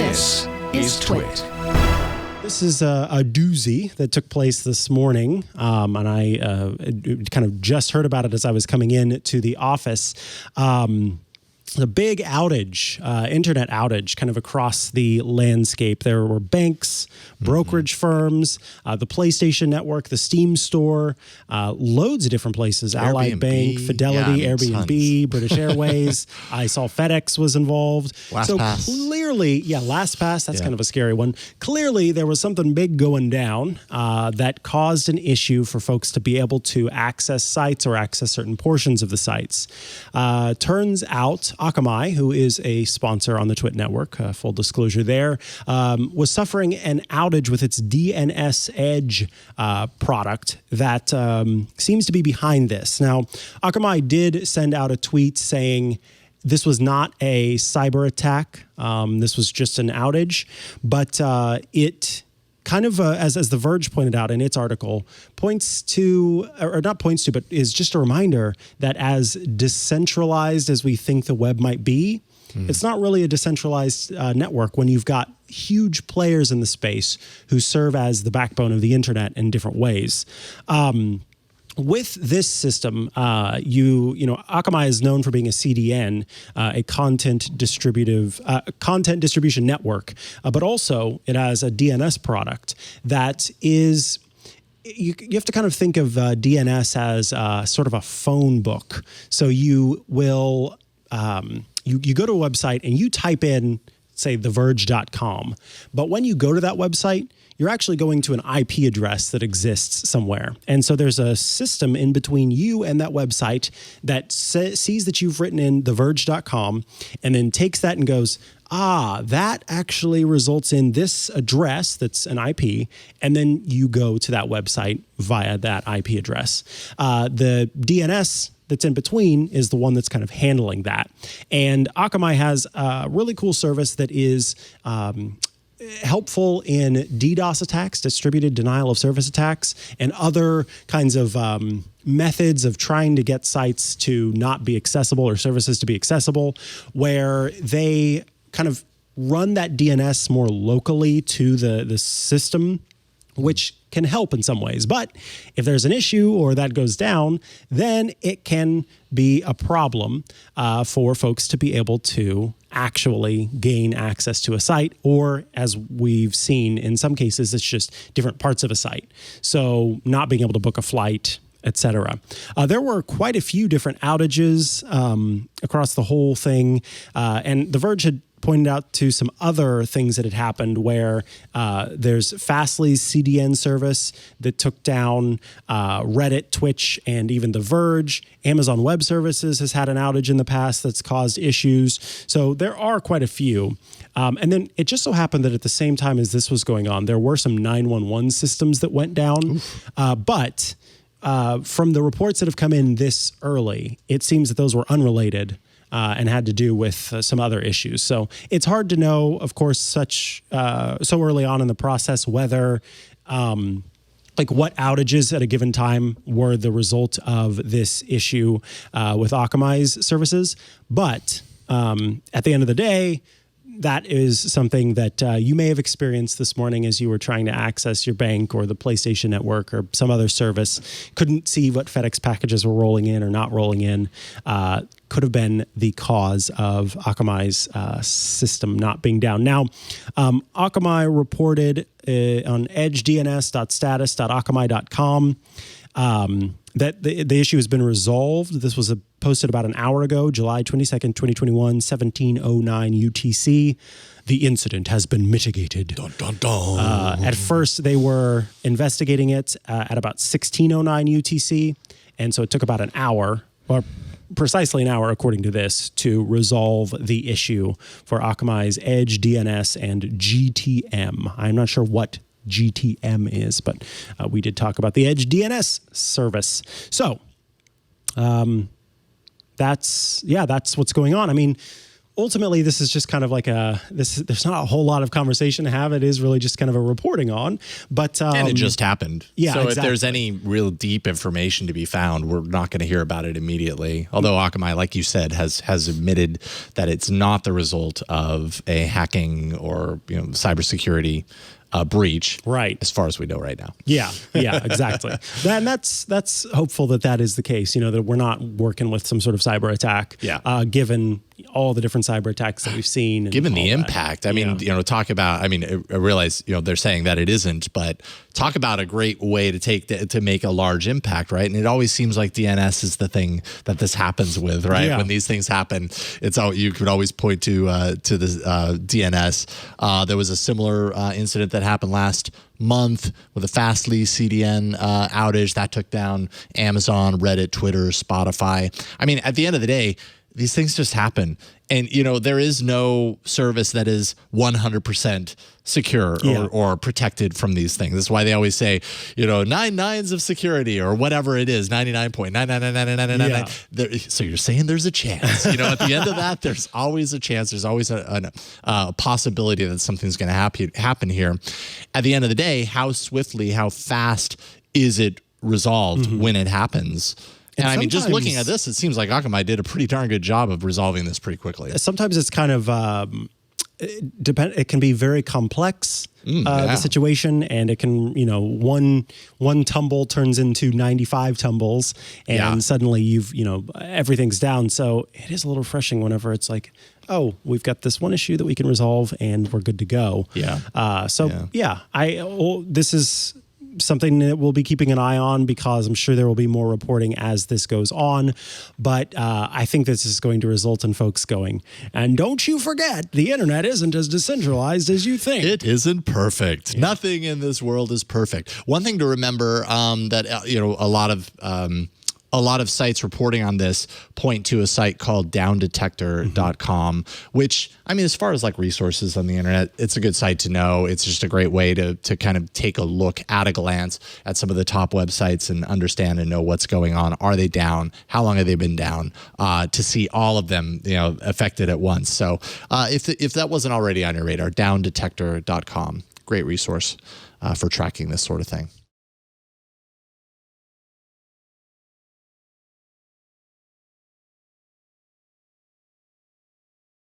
This is TWiT. This is a doozy that took place this morning, and I kind of just heard about it as I was coming in to the office. A big outage, internet outage, kind of across the landscape. There were banks, brokerage firms, the PlayStation Network, the Steam Store, loads of different places. Allied Bank, Fidelity, Airbnb, tons. British Airways. I saw FedEx was involved. LastPass. Clearly, LastPass, that's kind of a scary one. Clearly, there was something big going down that caused an issue for folks to be able to access sites or access certain portions of the sites. Turns out, Akamai, who is a sponsor on the TWiT network, full disclosure there, was suffering an outage with its DNS Edge product that seems to be behind this. Now, Akamai did send out a tweet saying this was not a cyber attack. This was just an outage, but it kind of, as The Verge pointed out in its article, points to, or not points to, but is just a reminder that as decentralized as we think the web might be, it's not really a decentralized network when you've got huge players in the space who serve as the backbone of the internet in different ways. With this system, Akamai is known for being a CDN, a content distribution network, but also it has a DNS product that is. You have to kind of think of DNS as sort of a phone book. So you will you go to a website and you type in, say, theverge.com, but when you go to that website, you're actually going to an IP address that exists somewhere. And so there's a system in between you and that website that sees that you've written in theverge.com and then takes that and goes, that actually results in this address that's an IP, and then you go to that website via that IP address. The DNS that's in between is the one that's kind of handling that. And Akamai has a really cool service that is helpful in DDoS attacks, distributed denial of service attacks, and other kinds of methods of trying to get sites to not be accessible or services to be accessible, where they kind of run that DNS more locally to the system, which can help in some ways. But if there's an issue or that goes down, then it can be a problem for folks to be able to actually gain access to a site, or as we've seen in some cases, it's just different parts of a site. So not being able to book a flight, etc. There were quite a few different outages across the whole thing, and The Verge had pointed out to some other things that had happened where there's Fastly's CDN service that took down Reddit, Twitch, and even The Verge. Amazon Web Services has had an outage in the past that's caused issues. So there are quite a few. And then it just so happened that at the same time as this was going on, there were some 911 systems that went down. But from the reports that have come in this early, it seems that those were unrelated and had to do with some other issues. So it's hard to know, of course, so early on in the process, whether what outages at a given time were the result of this issue with Akamai's services. But at the end of the day, that is something that you may have experienced this morning as you were trying to access your bank or the PlayStation Network or some other service. Couldn't see what FedEx packages were rolling in or not rolling in. Could have been the cause of Akamai's system not being down. Now, Akamai reported on edgedns.status.akamai.com that the issue has been resolved. This was posted about an hour ago, July 22nd, 2021, 17:09 UTC. The incident has been mitigated. Dun, dun, dun. At first, they were investigating it at about 16:09 UTC, and so it took about an hour, or precisely an hour, according to this, to resolve the issue for Akamai's Edge, DNS, and GTM. I'm not sure what GTM is, but we did talk about the Edge DNS service. So that's what's going on. I mean, ultimately, this is just kind of like there's not a whole lot of conversation to have. It is really just kind of a reporting on. But and it just happened. Yeah, so exactly. if there's any real deep information to be found, we're not going to hear about it immediately. Although Akamai, like you said, has admitted that it's not the result of a hacking or cybersecurity breach, right? As far as we know right now. Yeah, exactly. And that's hopeful that is the case. That we're not working with some sort of cyber attack. Yeah. Given all the different cyber attacks that we've seen, and given the all impact. that. I mean, talk about. I mean, I realize they're saying that it isn't, but talk about a great way to make a large impact, right? And it always seems like DNS is the thing that this happens with, right? Yeah. When these things happen, you could always point to the DNS. There was a similar incident that happened last month with a Fastly CDN outage that took down Amazon, Reddit, Twitter, Spotify. I mean, at the end of the day, these things just happen. And, there is no service that is 100% secure or protected from these things. That's why they always say, 9 nines of security or whatever it is, 99.9999999. So you're saying there's a chance. At the end of that, there's always a chance. There's always a possibility that something's going to happen here. At the end of the day, how swiftly, how fast is it resolved when it happens? And I mean, just looking at this, it seems like Akamai did a pretty darn good job of resolving this pretty quickly. Sometimes it's kind of it can be very complex, the situation, and it can one tumble turns into 95 tumbles, and suddenly you've everything's down. So it is a little refreshing whenever it's like, oh, we've got this one issue that we can resolve, and we're good to go. This is something that we'll be keeping an eye on because I'm sure there will be more reporting as this goes on. But I think this is going to result in folks going, and don't you forget, the internet isn't as decentralized as you think. It isn't perfect. Yeah. Nothing in this world is perfect. One thing to remember that a lot of sites reporting on this point to a site called DownDetector.com, which, I mean, as far as like resources on the internet, it's a good site to know. It's just a great way to kind of take a look at a glance at some of the top websites and understand and know what's going on. Are they down? How long have they been down? To see all of them, affected at once. So if that wasn't already on your radar, DownDetector.com, great resource for tracking this sort of thing.